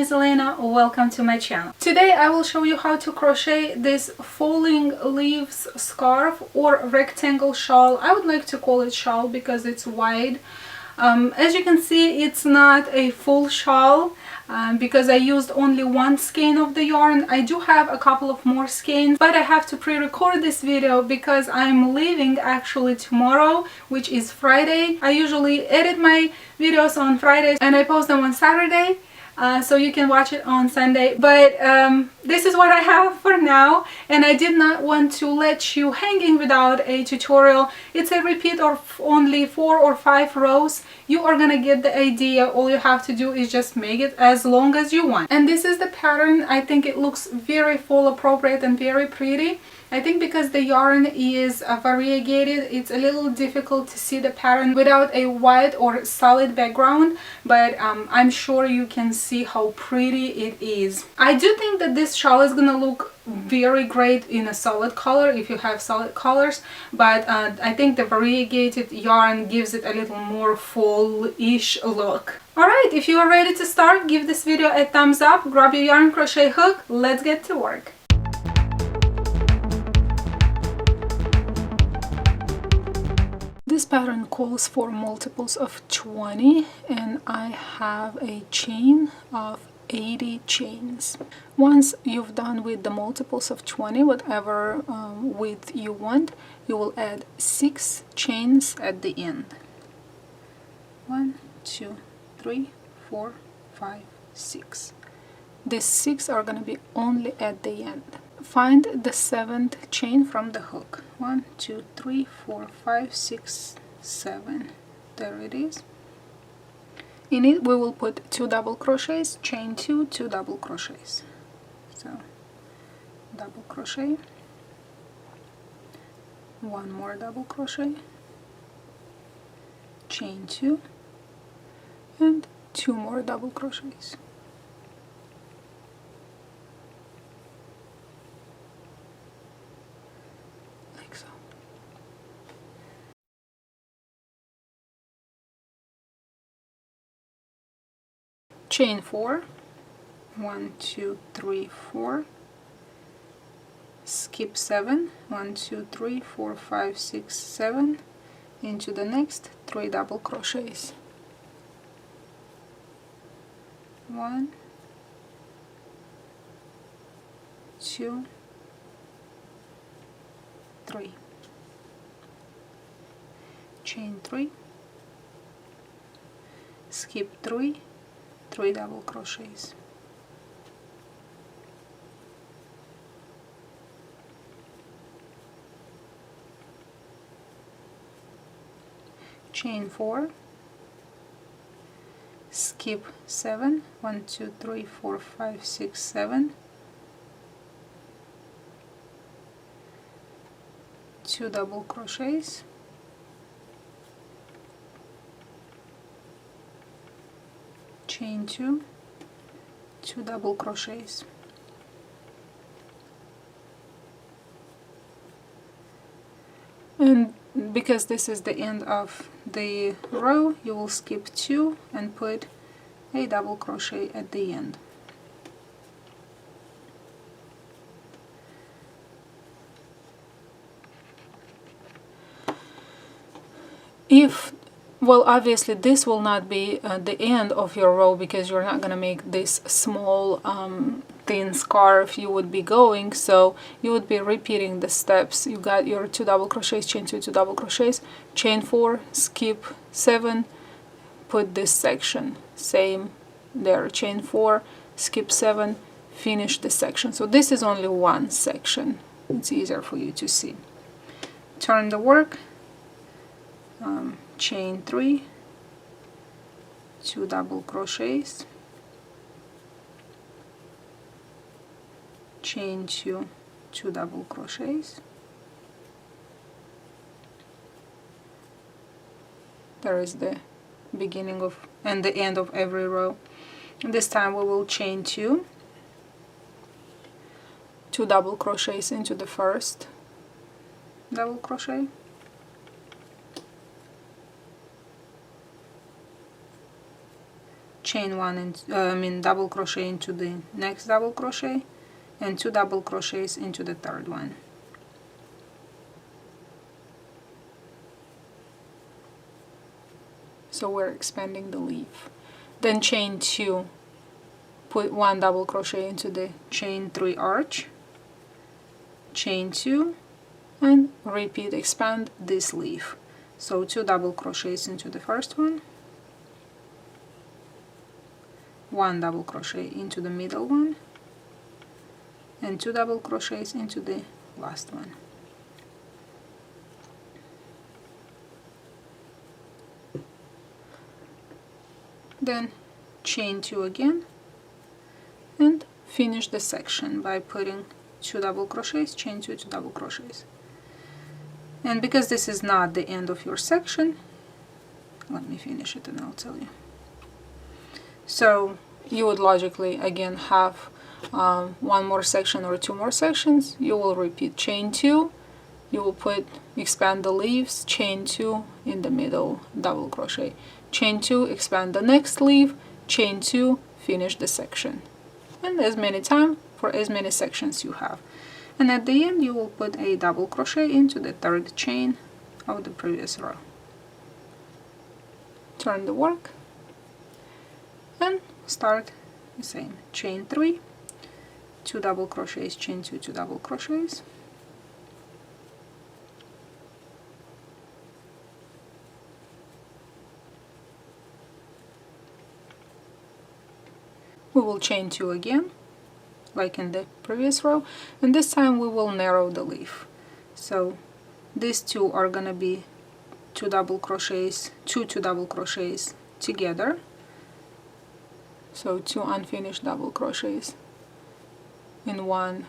is Elena, welcome to my channel. Today I will show you how to crochet this falling leaves scarf or rectangle shawl. I would like to call it shawl because it's wide. As you can see, it's not a full shawl because I used only one skein of the yarn. I do have a couple of more skeins, but I have to pre-record this video because I'm leaving actually tomorrow, which is Friday. I usually edit my videos on Fridays and I post them on Saturday. So you can watch it on Sunday, but this is what I have for now, and I did not want to let you hanging without a tutorial. It's a repeat of only 4 or 5 rows. You are gonna get the idea. All you have to do is just make it as long as you want. And this is the pattern. I think it looks very fall appropriate and very pretty. I think because the yarn is variegated, it's a little difficult to see the pattern without a white or solid background, but I'm sure you can see how pretty it is. I do think that this shawl is gonna look very great in a solid color if you have solid colors, but I think the variegated yarn gives it a little more fall-ish look. Alright, if you are ready to start, give this video a thumbs up, grab your yarn crochet hook, let's get to work. This pattern calls for multiples of 20 and I have a chain of 80 chains. Once you've done with the multiples of 20, whatever width you want, you will add 6 chains at the end. 1, 2, 3, 4, 5, 6. These 6 are going to be only at the end. Find the 7th chain from the hook. 1, 2, 3, 4, 5, 6, 7. There it is. In it we will put 2 double crochets, chain 2, 2 double crochets. So double crochet, 1 more double crochet, chain 2, and 2 more double crochets. Chain 4, 1, 2, 3, 4, skip 7, 1, 2, 3, 4, 5, 6, 7, into the next 3 double crochets. 1, 2, 3, chain 3, skip 3, 3 double crochets. Chain 4, skip 7, 1, 2, 3, 4, 5, 6, 7, 2 double crochets, chain 2, 2 double crochets. And because this is the end of the row, you will skip 2 and put a double crochet at the end. Well, obviously this will not be the end of your row because you're not going to make this small thin scarf you would be going, so you would be repeating the steps. You got your 2 double crochets, chain 2, 2 double crochets, chain 4, skip 7, put this section, same there, chain 4, skip 7, finish this section. So this is only one section, it's easier for you to see. Turn the work, chain 3, 2 double crochets, chain 2, 2 double crochets. There is the beginning of and the end of every row. And this time we will chain 2, 2 double crochets into the first double crochet, chain one and double crochet into the next double crochet, and 2 double crochets into the third one. So we're expanding the leaf. Then chain 2, put 1 double crochet into the chain 3 arch, chain 2, and repeat, expand this leaf. So 2 double crochets into the first one, 1 double crochet into the middle one, and 2 double crochets into the last one. Then chain 2 again and finish the section by putting 2 double crochets, chain 2, 2 double crochets. And because this is not the end of your section, let me finish it and I'll tell you. So you would logically again have one more section or 2 more sections. You will repeat chain 2, you will expand the leaves, chain 2 in the middle, double crochet, chain 2, expand the next leaf, chain 2, finish the section, and as many times for as many sections you have. And at the end you will put a double crochet into the third chain of the previous row. Turn the work and start the same. Chain 3, 2 double crochets, chain 2, 2 double crochets, we will chain 2 again like in the previous row, and this time we will narrow the leaf. So these two are gonna be 2 double crochets, 2 double crochets together, so 2 unfinished double crochets in one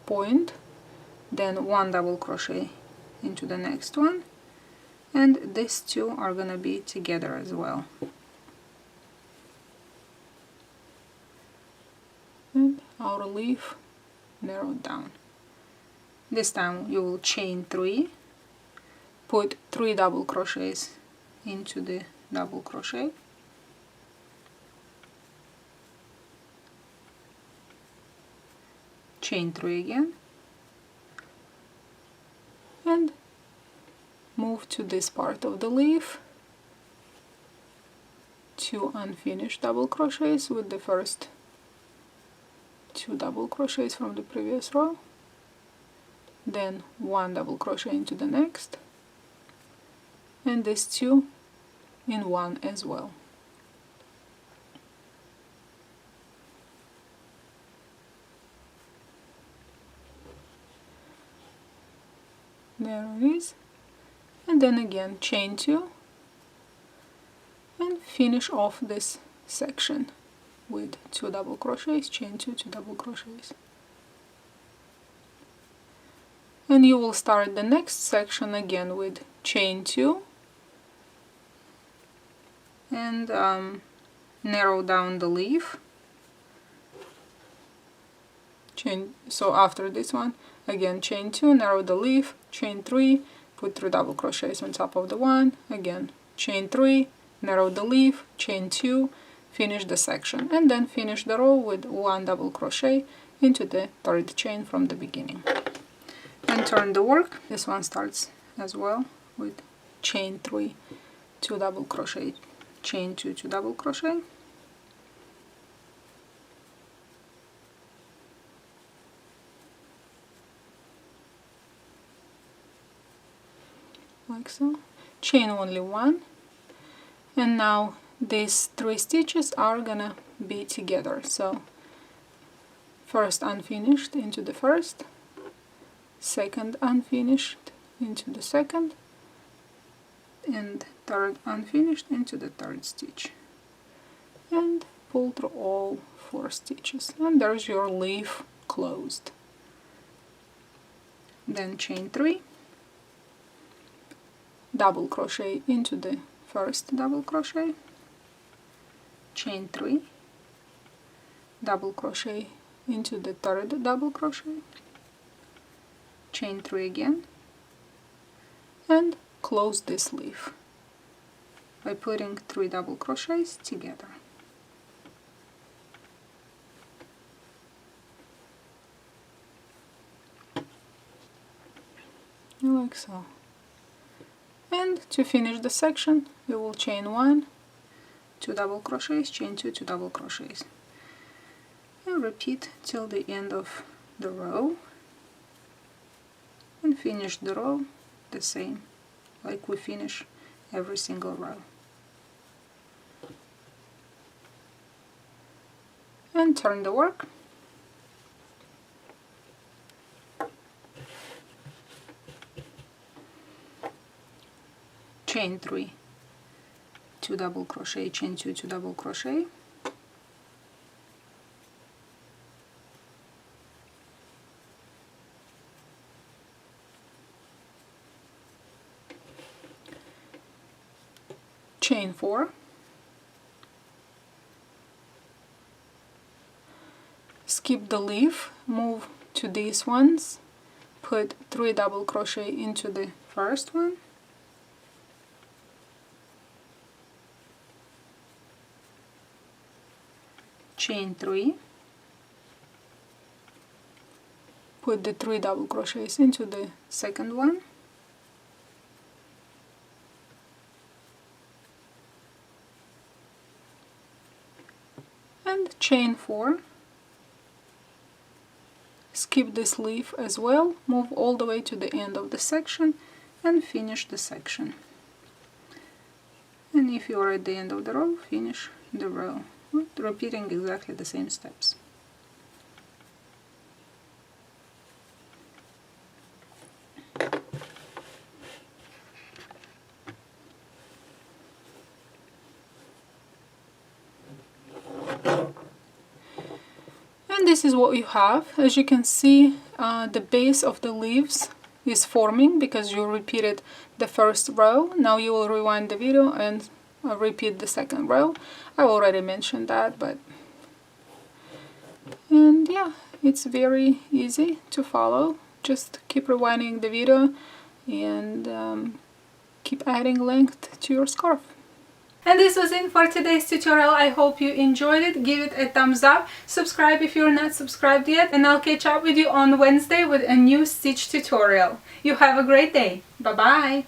point, then 1 double crochet into the next one, and these 2 are gonna be together as well. And outer leaf narrowed down. This time you will chain 3, put 3 double crochets into the double crochet, chain 3 again, and move to this part of the leaf, 2 unfinished double crochets with the first 2 double crochets from the previous row, then 1 double crochet into the next, and these 2 in one as well. There it is, and then again chain 2 and finish off this section with 2 double crochets, chain 2, 2 double crochets. And you will start the next section again with chain 2 and narrow down the leaf. So after this one, again chain 2, narrow the leaf, chain 3, put 3 double crochets on top of the one, again chain 3, narrow the leaf, chain 2, finish the section, and then finish the row with 1 double crochet into the third chain from the beginning. And turn the work. This one starts as well with chain 3, 2 double crochet, chain 2, 2 double crochet, like so, chain only 1, and now these 3 stitches are gonna be together. So first unfinished into the first, second unfinished into the second, and third unfinished into the third stitch, and pull through all 4 stitches, and there's your leaf closed. Then chain 3, double crochet into the first double crochet, chain 3, double crochet into the third double crochet, chain 3 again, and close this leaf by putting 3 double crochets together. like so. And to finish the section, we will chain 1, 2 double crochets, chain 2, 2 double crochets, and repeat till the end of the row, and finish the row the same, like we finish every single row. And turn the work. Chain 3, 2 double crochet, chain 2, 2 double crochet, chain 4, skip the leaf, move to these ones, put 3 double crochet into the first one, chain 3, put the 3 double crochets into the second one, and chain 4, skip this leaf as well, move all the way to the end of the section and finish the section. And if you are at the end of the row, finish the row, repeating exactly the same steps. And this is what you have. As you can see, the base of the leaves is forming because you repeated the first row. Now you will rewind the video and repeat the second row. I already mentioned that, and yeah, it's very easy to follow. Just keep rewinding the video and keep adding length to your scarf. And this was it for today's tutorial. I hope you enjoyed it. Give it a thumbs up. Subscribe if you're not subscribed yet. And I'll catch up with you on Wednesday with a new stitch tutorial. You have a great day. Bye-bye.